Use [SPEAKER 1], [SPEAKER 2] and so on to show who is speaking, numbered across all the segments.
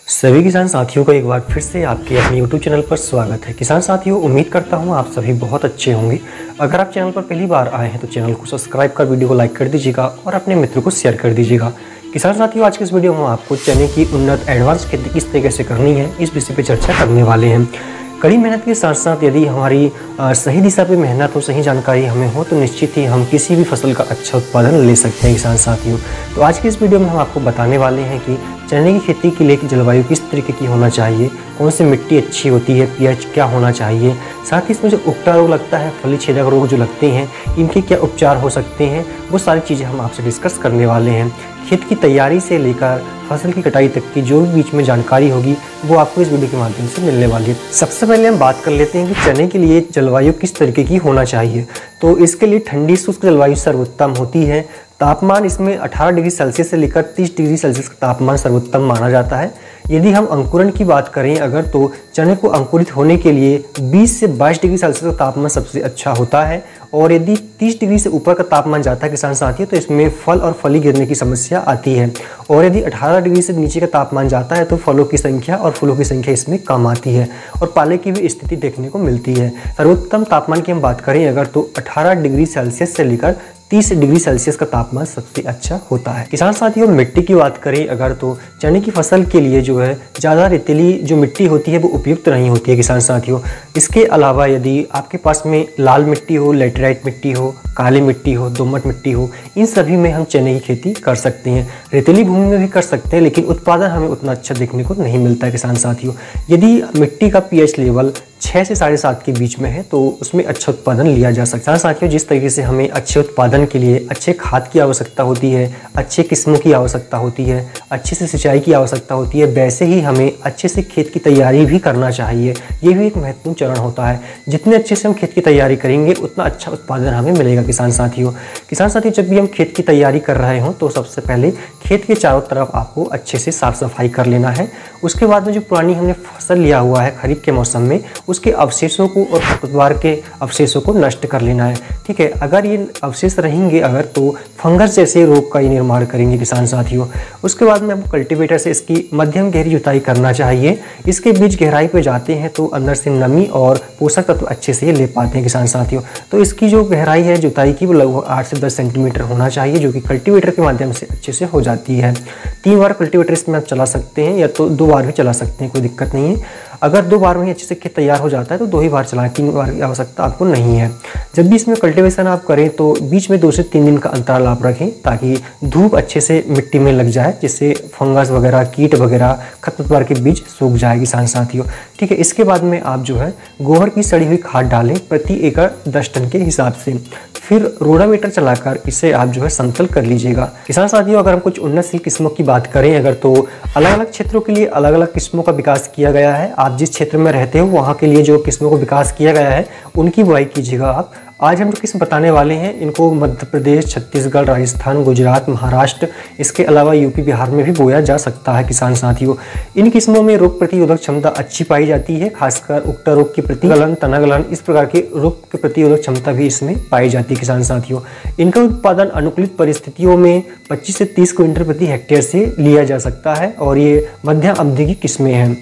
[SPEAKER 1] सभी किसान साथियों का एक बार फिर से आपके अपने YouTube चैनल पर स्वागत है। किसान साथियों, उम्मीद करता हूं आप सभी बहुत अच्छे होंगे। अगर आप चैनल पर पहली बार आए हैं तो चैनल को सब्सक्राइब कर वीडियो को लाइक कर दीजिएगा और अपने मित्रों को शेयर कर दीजिएगा। किसान साथियों, आज के इस वीडियो में आपको चने की उन्नत एडवांस खेती किस तरीके से करनी है इस विषय पर चर्चा करने वाले हैं। कड़ी मेहनत के साथ साथ यदि हमारी सही दिशा पे मेहनत हो, सही जानकारी हमें हो तो निश्चित ही हम किसी भी फसल का अच्छा उत्पादन ले सकते हैं। किसान साथियों, तो आज की इस वीडियो में हम आपको बताने वाले हैं कि चने की खेती के लिए जलवायु किस तरीके की होना चाहिए, कौन सी मिट्टी अच्छी होती है, पीएच क्या होना चाहिए, साथ ही इसमें जो उगटा रोग लगता है, फली छेदक रोग जो लगते हैं, इनके क्या उपचार हो सकते हैं, वो सारी चीज़ें हम आपसे डिस्कस करने वाले हैं। खेत की तैयारी से लेकर फसल की कटाई तक की जो भी बीच में जानकारी होगी वो आपको इस वीडियो के माध्यम से मिलने वाली है। सबसे पहले हम बात कर लेते हैं कि चने के लिए जलवायु किस तरीके की होना चाहिए। तो इसके लिए ठंडी शुष्क जलवायु सर्वोत्तम होती है। तापमान इसमें 18 डिग्री सेल्सियस से लेकर 30 डिग्री सेल्सियस का तापमान सर्वोत्तम माना जाता है। यदि हम अंकुरण की बात करें अगर, तो चने को अंकुरित होने के लिए 20 से 22 डिग्री सेल्सियस का तापमान सबसे अच्छा होता है। और यदि 30 डिग्री से ऊपर का तापमान जाता है किसान साथियों तो इसमें फल और फली गिरने की समस्या आती है। और यदि 18 डिग्री से नीचे का तापमान जाता है तो फलों की संख्या और फूलों की संख्या इसमें कम आती है और पाले की भी स्थिति देखने को मिलती है। सर्वोत्तम तापमान की हम बात करें अगर, तो 18 डिग्री सेल्सियस से लेकर 30 डिग्री सेल्सियस का तापमान सबसे अच्छा होता है। किसान साथियों, मिट्टी की बात करें अगर, तो चने की फसल के लिए जो है ज़्यादा रेतीली जो मिट्टी होती है वो उपयुक्त नहीं होती है किसान साथियों। इसके अलावा यदि आपके पास में लाल मिट्टी हो, लैटेराइट मिट्टी हो, काली मिट्टी हो, दोमट मिट्टी हो, इन सभी में हम चने की खेती कर सकते हैं। रेतीली भूमि में भी कर सकते हैं लेकिन उत्पादन हमें उतना अच्छा देखने को नहीं मिलता है किसान साथियों। यदि मिट्टी का पीएच लेवल 6 से 7.5 के बीच में है तो उसमें अच्छा उत्पादन लिया जा सकता है। साथियों, जिस तरीके से हमें अच्छे उत्पादन के लिए अच्छे खाद की आवश्यकता होती है, अच्छे किस्मों की आवश्यकता होती है, अच्छे से सिंचाई की आवश्यकता होती है, वैसे ही हमें अच्छे से खेत की तैयारी भी करना चाहिए। ये भी एक महत्वपूर्ण चरण होता है। जितने अच्छे से हम खेत की तैयारी करेंगे उतना अच्छा उत्पादन हमें मिलेगा किसान साथियों। जब भी हम खेत की तैयारी कर रहे हों तो सबसे पहले खेत के चारों तरफ आपको अच्छे से साफ सफाई कर लेना है। उसके बाद में जो पुरानी हमने फसल लिया हुआ है खरीफ के मौसम में, उसके अवशेषों को और खरपतवार के अवशेषों को नष्ट कर लेना है। ठीक है, अगर ये अवशेष रहेंगे अगर, तो फंगस जैसे रोग का ये निर्माण करेंगे किसान साथियों। उसके बाद में हमको कल्टीवेटर से इसकी मध्यम गहरी जुताई करना चाहिए। इसके बीज गहराई पे जाते हैं तो अंदर से नमी और पोषक तत्व अच्छे से ले पाते हैं किसान साथियों। तो इसकी जो गहराई है जुताई की वो लगभग 8 से 10 सेंटीमीटर होना चाहिए, जो कि कल्टीवेटर के माध्यम से अच्छे से हो जाती है। 3 बार कल्टीवेटर इसमें आप चला सकते हैं या तो 2 बार भी चला सकते हैं, कोई दिक्कत नहीं है। अगर 2 बार में ही अच्छे से खेत तैयार हो जाता है तो 2 ही बार चलाएं, 3 बार की आवश्यकता आपको नहीं है। जब भी इसमें कल्टीवेशन आप करें तो बीच में 2 से 3 दिन का अंतराल आप रखें ताकि धूप अच्छे से मिट्टी में लग जाए, जिससे फंगस वगैरह, कीट वगैरह, खरपतवार के बीज सूख जाए किसान साथियों। ठीक है, इसके बाद में आप जो है गोबर की सड़ी हुई खाद डालें प्रति एकड़ 10 टन के हिसाब से। फिर रोटावेटर चलाकर इसे आप जो है समतल कर लीजिएगा। किसान साथियों, अगर हम कुछ उन्नतशील किस्मों की बात करें अगर, तो अलग अलग क्षेत्रों के लिए अलग अलग किस्मों का विकास किया गया है। आप जिस क्षेत्र में रहते हो वहाँ के लिए जो किस्मों को विकास किया गया है उनकी बुआई कीजिएगा आप। आज हम जो किस्म बताने वाले हैं इनको मध्य प्रदेश, छत्तीसगढ़, राजस्थान, गुजरात, महाराष्ट्र, इसके अलावा यूपी, बिहार में भी बोया जा सकता है किसान साथियों। इन किस्मों में रोग प्रतिरोधक क्षमता अच्छी पाई जाती है, खासकर उगटा रोग के प्रति, गलन, तना गलन, इस प्रकार के रोग के प्रतिरोधक क्षमता भी इसमें पाई जाती है किसान साथियों। इनका उत्पादन अनुकूलित परिस्थितियों में 25 से 30 क्विंटल प्रति हेक्टेयर से लिया जा सकता है और ये मध्यम अवधि की किस्में हैं।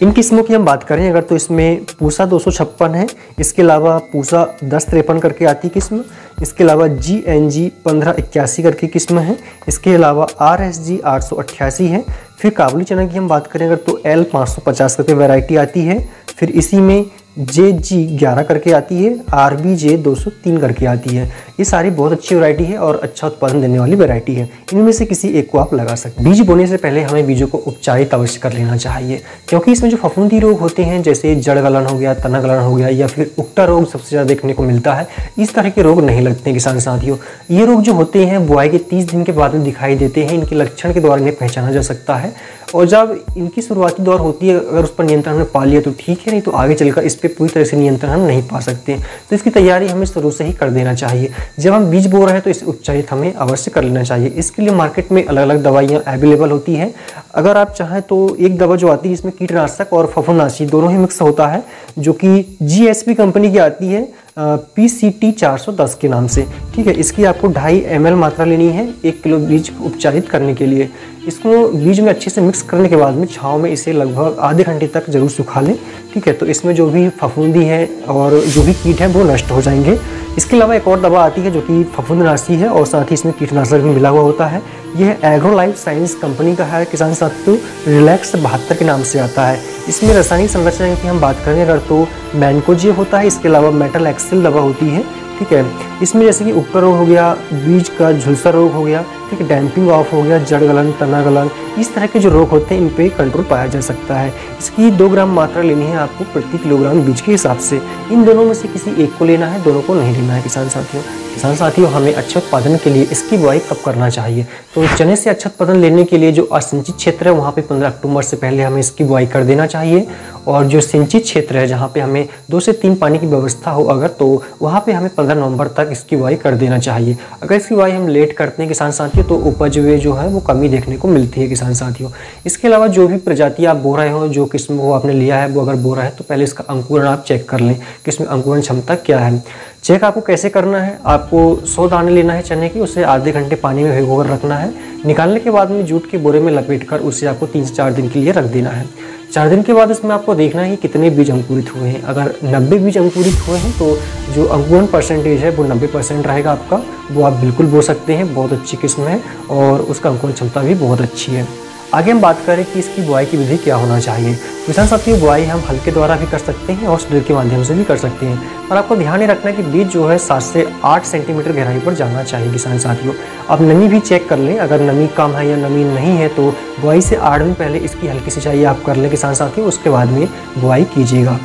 [SPEAKER 1] इन किस्मों की हम बात करें अगर, तो इसमें पूसा 256 है, इसके अलावा पूसा 1053 करके आती किस्म, इसके अलावा GNG 1581 करके किस्म है, इसके अलावा RSG 888 है। फिर काबुली चना की हम बात करें अगर, तो L 550 करके वैरायटी आती है। फिर इसी में JG 11 करके आती है, RBJ 203 करके आती है। ये सारी बहुत अच्छी वैरायटी है और अच्छा उत्पादन देने वाली वैरायटी है। इनमें से किसी एक को आप लगा सकते हैं। बीज बोने से पहले हमें बीजों को उपचारित अवश्य कर लेना चाहिए, क्योंकि इसमें जो फफूंदी रोग होते हैं जैसे जड़ गलन हो गया, तना गलन हो गया या फिर उगटा रोग सबसे ज़्यादा देखने को मिलता है, इस तरह के रोग नहीं लगते हैं किसान साथियों। ये रोग जो होते हैं बुआई के 30 दिन के बाद में दिखाई देते हैं। इनके लक्षण के द्वारा इन्हें पहचाना जा सकता है और जब इनकी शुरुआती दौर होती है अगर उस पर नियंत्रण हमने पा लिया तो ठीक है, नहीं तो आगे चलकर इस पर पूरी तरह से नियंत्रण हम नहीं पा सकते। तो इसकी तैयारी हमें शुरू से ही कर देना चाहिए। जब हम बीज बो रहे हैं तो इसे उपचारित हमें अवश्य कर लेना चाहिए। इसके लिए मार्केट में अलग अलग दवाइयाँ अवेलेबल होती हैं। अगर आप चाहें तो एक दवा जो आती है इसमें कीटनाशक और फफूंदनाशी दोनों ही मिक्स होता है, जो कि GSP कंपनी की आती है। PCT 410 के नाम से, ठीक है। इसकी आपको 2.5 ml मात्रा लेनी है 1 किलो बीज उपचारित करने के लिए। इसको बीज में अच्छे से मिक्स करने के बाद में छाँव में इसे लगभग आधे घंटे तक जरूर सुखा लें, ठीक है। तो इसमें जो भी फफूंदी है और जो भी कीट है वो नष्ट हो जाएंगे। इसके अलावा एक और दवा आती है जो कि फफूंदनाशी है और साथ ही इसमें कीटनाशक भी मिला हुआ होता है। यह एग्रोलाइफ साइंस कंपनी का है किसान साथियों, रिलैक्स 72 के नाम से आता है। इसमें रासायनिक संरचना की हम बात करें अगर तो मैनकोजेब होता है, इसके अलावा मेटल एक्सेल दवा होती है, ठीक है। इसमें जैसे कि उपकर रोग हो गया, बीज का झुलसा रोग हो गया, ठीक है, डैम्पिंग ऑफ हो गया, जड़ गलन, तना गलन, इस तरह के जो रोग होते हैं इन पे कंट्रोल पाया जा सकता है। इसकी 2 ग्राम मात्रा लेनी है आपको प्रति किलोग्राम बीज के हिसाब से। इन दोनों में से किसी एक को लेना है, दोनों को नहीं लेना है किसान साथियों। किसान साथियों, हमें अच्छे उत्पादन के लिए इसकी बुआई कब करना चाहिए? तो चने से अच्छा उत्पादन लेने के लिए जो असिंचित क्षेत्र है वहाँ पे 15 अक्टूबर से पहले हमें इसकी बुआई कर देना चाहिए। और जो सिंचित क्षेत्र है जहाँ पे हमें 2 से 3 पानी की व्यवस्था हो अगर, तो वहाँ पे हमें 15 नवंबर तक इसकी बुआई कर देना चाहिए। अगर इसकी बुआई हम लेट करते हैं किसान साथियों तो उपज में जो है वो कमी देखने को मिलती है किसान साथियों। इसके अलावा जो भी प्रजाति आप बो रहे हो, जो किस्म वो आपने लिया है, वो अगर बो रहा है तो पहले इसका अंकुरण आप चेक कर लें कि इसमें अंकुरण क्षमता क्या है। चेक आपको कैसे करना है? आपको 100 दाने लेना है चने की, उसे आधे घंटे पानी में भिगोकर रखना है। निकालने के बाद में जूट के बोरे में लपेटकर उसे आपको 3 से 4 दिन के लिए रख देना है। 4 दिन के बाद इसमें आपको देखना है कि कितने बीज अंकुरित हुए हैं। अगर 90 बीज अंकुरित हुए हैं तो जो अंकुरण परसेंटेज है वो 90% रहेगा आपका, वो आप बिल्कुल बो सकते हैं। बहुत अच्छी किस्म है और उसका अंकुरण क्षमता भी बहुत अच्छी है। आगे हम बात करें कि इसकी बुआई की विधि क्या होना चाहिए। किसान साथियों, बुआई हम हल के द्वारा भी कर सकते हैं और स्प्रे के माध्यम से भी कर सकते हैं, पर आपको ध्यान में रखना है कि बीज जो है 7 से 8 सेंटीमीटर गहराई पर जाना चाहिए किसान साथियों। आप नमी भी चेक कर लें, अगर नमी कम है या नमी नहीं है तो बुआई से 8 दिन पहले इसकी हल्की सिंचाई आप कर लें किसान साथियों, उसके बाद में बुआई कीजिएगा।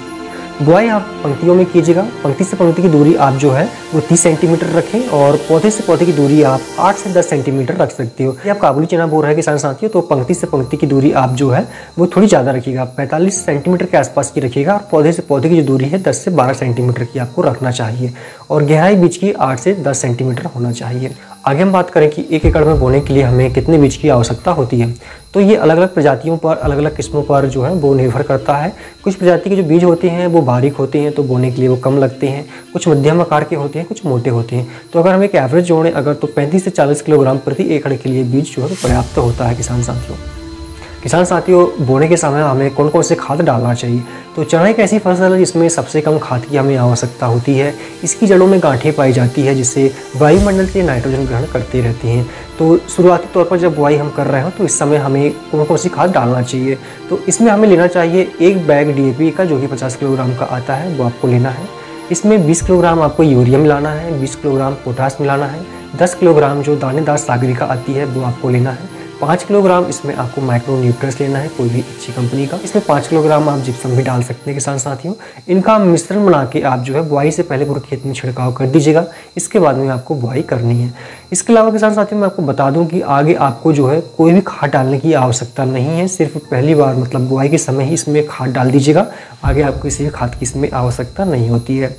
[SPEAKER 1] बुआई आप पंक्तियों में कीजिएगा। पंक्ति से पंक्ति की दूरी आप जो है वो 30 सेंटीमीटर रखें और पौधे से पौधे की दूरी आप 8 से 10 सेंटीमीटर रख सकते हो। ये आप काबुली चना बो रहे हैं किसान साथियों तो पंक्ति से पंक्ति की दूरी आप जो है वो थोड़ी ज़्यादा रखिएगा, 45 सेंटीमीटर के आसपास की रखिएगा। और पौधे से पौधे की जो दूरी है 10 से 12 सेंटीमीटर की आपको रखना चाहिए और गहराई बीज की 8 से 10 सेंटीमीटर होना चाहिए। आगे हम बात करें कि 1 एकड़ में बोने के लिए हमें कितने बीज की आवश्यकता होती है, तो ये अलग अलग प्रजातियों पर, अलग अलग किस्मों पर जो है वो निर्भर करता है। कुछ प्रजाति के जो बीज होते हैं वो बारीक होते हैं तो बोने के लिए वो कम लगते हैं, कुछ मध्यम आकार के होते हैं, कुछ मोटे होते हैं। तो अगर हम एक एवरेज जोड़ें अगर, तो 35 से 40 किलोग्राम प्रति एकड़ के लिए बीज जो है पर्याप्त होता है किसान साथियों। किसान साथियों, बोने के समय हमें कौन कौन से खाद डालना चाहिए? तो चना एक ऐसी फसल है जिसमें सबसे कम खाद की हमें आवश्यकता होती है। इसकी जड़ों में गांठें पाई जाती है जिससे वायुमंडल से नाइट्रोजन ग्रहण करते रहती हैं। तो शुरुआती तौर पर जब बुआई हम कर रहे हो तो इस समय हमें कौन कौन सी खाद डालना चाहिए? तो इसमें हमें लेना चाहिए 1 बैग DAP का जो कि 50 किलोग्राम का आता है, वो आपको लेना है। इसमें 20 किलोग्राम आपको यूरिया मिलाना है, 20 किलोग्राम पोटास मिलाना है, 10 किलोग्राम जो दानेदार सागरिका आती है वो आपको लेना है, 5 किलोग्राम इसमें आपको माइक्रो न्यूट्रिएंट्स लेना है कोई भी अच्छी कंपनी का। इसमें 5 किलोग्राम आप जिप्सम भी डाल सकते हैं किसान साथियों। इनका मिश्रण बना के आप जो है बुआई से पहले पूरे खेत में छिड़काव कर दीजिएगा, इसके बाद में आपको बुआई करनी है। इसके अलावा किसान साथियों मैं आपको बता दूं कि आगे आपको जो है कोई भी खाद डालने की आवश्यकता नहीं है, सिर्फ पहली बार मतलब बुआई के समय ही इसमें खाद डाल दीजिएगा, आगे आपको किसी भी खाद की इसमें आवश्यकता नहीं होती है।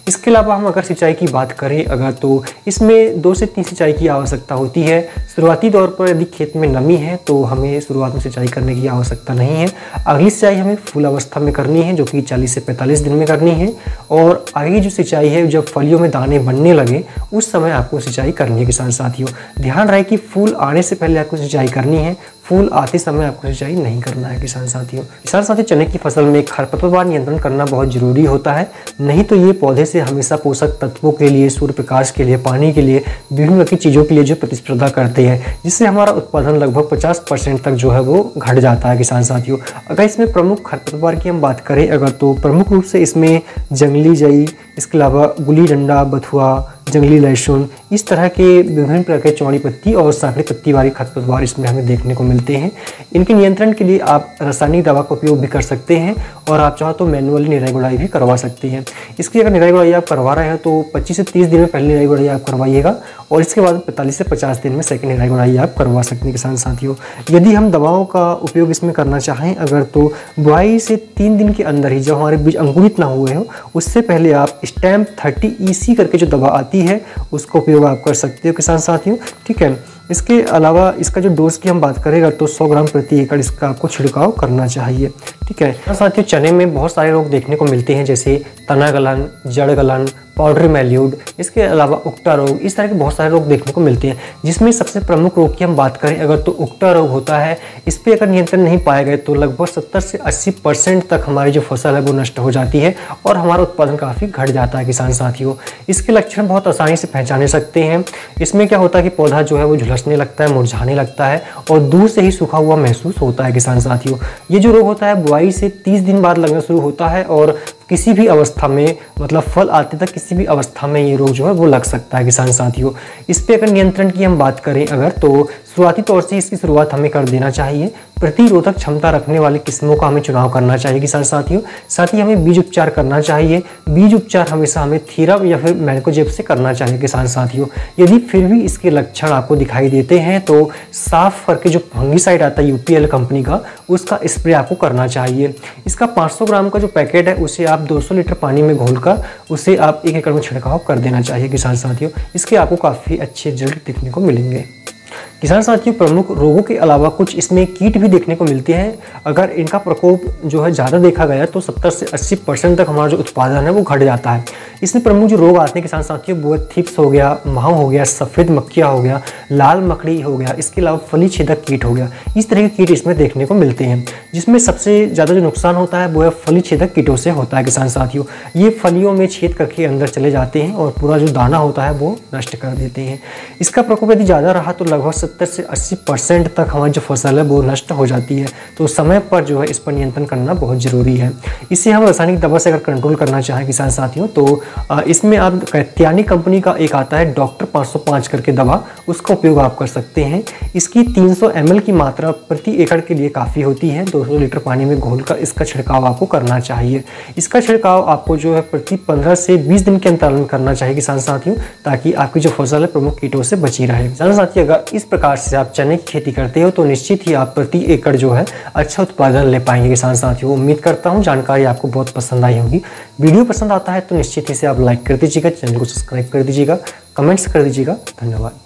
[SPEAKER 1] इसके अलावा हम अगर सिंचाई की बात करें अगर, तो इसमें 2 से 3 सिंचाई की आवश्यकता होती है। शुरुआती तौर पर यदि खेत में नमी है तो हमें शुरुआत में सिंचाई करने की आवश्यकता नहीं है। अगली सिंचाई हमें फूल अवस्था में करनी है जो कि 40 से 45 दिन में करनी है। और आगे की जो सिंचाई है जब फलियों में दाने बनने लगे उस समय आपको सिंचाई करनी है किसान साथियों। ध्यान रहे कि फूल आने से पहले आपको सिंचाई करनी है, फूल आते समय आपको सिंचाई नहीं करना है किसान साथियों। किसान साथियों, चने की फसल में खरपतवार नियंत्रण करना बहुत जरूरी होता है, नहीं तो ये पौधे से हमेशा पोषक तत्वों के लिए, सूर्य प्रकाश के लिए, पानी के लिए, विभिन्न की चीज़ों के लिए जो प्रतिस्पर्धा करते हैं, जिससे हमारा उत्पादन लगभग 50% तक जो है वो घट जाता है किसान साथियों। अगर इसमें प्रमुख खरपतवार की हम बात करें अगर, तो प्रमुख रूप से इसमें जंगली जई, इसके अलावा गुली डंडा, बथुआ, जंगली लहसुन, इस तरह के विभिन्न प्रकार के चौड़ी पत्ती और सांकड़ी पत्ती वाली खरपतवार इसमें हमें देखने को मिलते हैं। इनके नियंत्रण के लिए आप रासायनिक दवा का उपयोग भी कर सकते हैं और आप चाहो तो मैनुअली निराई गुड़ाई भी करवा सकते हैं। इसकी अगर निराई गुड़ाई आप करवा रहे हैं तो 25 से 30 दिन में पहली निराई गुड़ाई आप करवाइएगा और इसके बाद 45 से 50 दिन में सेकंड निराई गुड़ाई आप करवा सकते हैं किसान साथियों। यदि हम दवाओं का उपयोग इसमें करना चाहें अगर, तो बुआई से 3 दिन के अंदर ही जब हमारे बीज अंकुरित ना हुए हो उससे पहले आप स्टैम्प 30EC करके जो दवा आती है उसका उपयोग आप कर सकते हो किसान साथियों, ठीक है। इसके अलावा इसका जो डोज की हम बात करेंगे तो 100 ग्राम प्रति एकड़ इसका आपको छिड़काव करना चाहिए, ठीक है। साथियों, चने में बहुत सारे रोग देखने को मिलते हैं जैसे तना गलन, जड़ गलन, पाउडरी मैल्यूड, इसके अलावा उक्टा रोग, इस तरह के बहुत सारे रोग देखने को मिलते हैं। जिसमें सबसे प्रमुख रोग की हम बात करें अगर तो उक्टा रोग होता है। इस पर अगर नियंत्रण नहीं पाया गया तो लगभग 70 से 80% तक हमारी जो फसल है वो नष्ट हो जाती है और हमारा उत्पादन काफ़ी घट जाता है किसान साथियों। इसके लक्षण बहुत आसानी से पहचाने सकते हैं। इसमें क्या होता है कि पौधा जो है वो झुलसने लगता है, मुरझाने लगता है और दूर से ही सूखा हुआ महसूस होता है किसान साथियों। ये जो रोग होता है बुआई से 30 दिन बाद लगना शुरू होता है और किसी भी अवस्था में, मतलब फल आते तक किसी भी अवस्था में ये रोग जो है वो लग सकता है किसान साथियों। इस पे अगर नियंत्रण की हम बात करें अगर तो शुरुआती तौर से इसकी शुरुआत हमें कर देना चाहिए। प्रतिरोधक क्षमता रखने वाली किस्मों का हमें चुनाव करना चाहिए किसान साथियों। साथ ही हमें बीज उपचार करना चाहिए। बीज उपचार हमेशा हमें थीरप या फिर मैनकोजेब से करना चाहिए किसान साथियों। यदि फिर भी इसके लक्षण आपको दिखाई देते हैं तो साफ करके जो फंगीसाइड आता है यूपीएल कंपनी का, उसका स्प्रे आपको करना चाहिए। इसका 500 ग्राम का जो पैकेट है उसे आप 200 लीटर पानी में घोलकर उसे आप 1 एकड़ में छिड़काव कर देना चाहिए किसान साथियों। इसके आपको काफ़ी अच्छे रिजल्ट देखने को मिलेंगे। किसान साथियों, प्रमुख रोगों के अलावा कुछ इसमें कीट भी देखने को मिलते हैं। अगर इनका प्रकोप जो है ज़्यादा देखा गया तो 70 से 80% तक हमारा जो उत्पादन है वो घट जाता है। इसमें प्रमुख जो रोग आते हैं किसान साथियों वो थिप्स हो गया, माहो हो गया, सफ़ेद मक्खिया हो गया, लाल मकड़ी हो गया, इसके अलावा फली छेदक कीट हो गया। इस तरह के कीट इसमें देखने को मिलते हैं। जिसमें सबसे ज़्यादा जो नुकसान होता है वो है फली छेदक कीटों से होता है किसान साथियों। ये फलियों में छेद करके अंदर चले जाते हैं और पूरा जो दाना होता है वो नष्ट कर देते हैं। इसका प्रकोप यदि ज़्यादा रहा तो लगभग 70 से 80% तक हमारी जो फसल है वो नष्ट हो जाती है। तो समय पर जो है इस पर नियंत्रण करना बहुत ज़रूरी है। इसे हम रासायनिक दवा से अगर कंट्रोल करना चाहें किसान साथियों तो इसमें आप कैत्यानी कंपनी का एक आता है डॉक्टर 505 करके दवा, उसका उपयोग आप कर सकते हैं। इसकी 300 ml की मात्रा प्रति एकड़ के लिए काफ़ी होती है। 200 लीटर पानी में घोलकर इसका छिड़काव आपको करना चाहिए। इसका छिड़काव आपको जो है प्रति 15 से 20 दिन के अंतराल में करना चाहिए किसान साथियों, ताकि आपकी जो फसल है प्रमुख कीटों से बची रहे। किसान साथियों, अगर इस प्रकार से आप चने की खेती करते हो तो निश्चित ही आप प्रति एकड़ जो है अच्छा उत्पादन ले पाएंगे किसान साथियों। उम्मीद करता हूँ जानकारी आपको बहुत पसंद आई होगी। वीडियो पसंद आता है तो निश्चित ही से आप लाइक कर दीजिएगा, चैनल को सब्सक्राइब कर दीजिएगा, कमेंट्स कर दीजिएगा। धन्यवाद।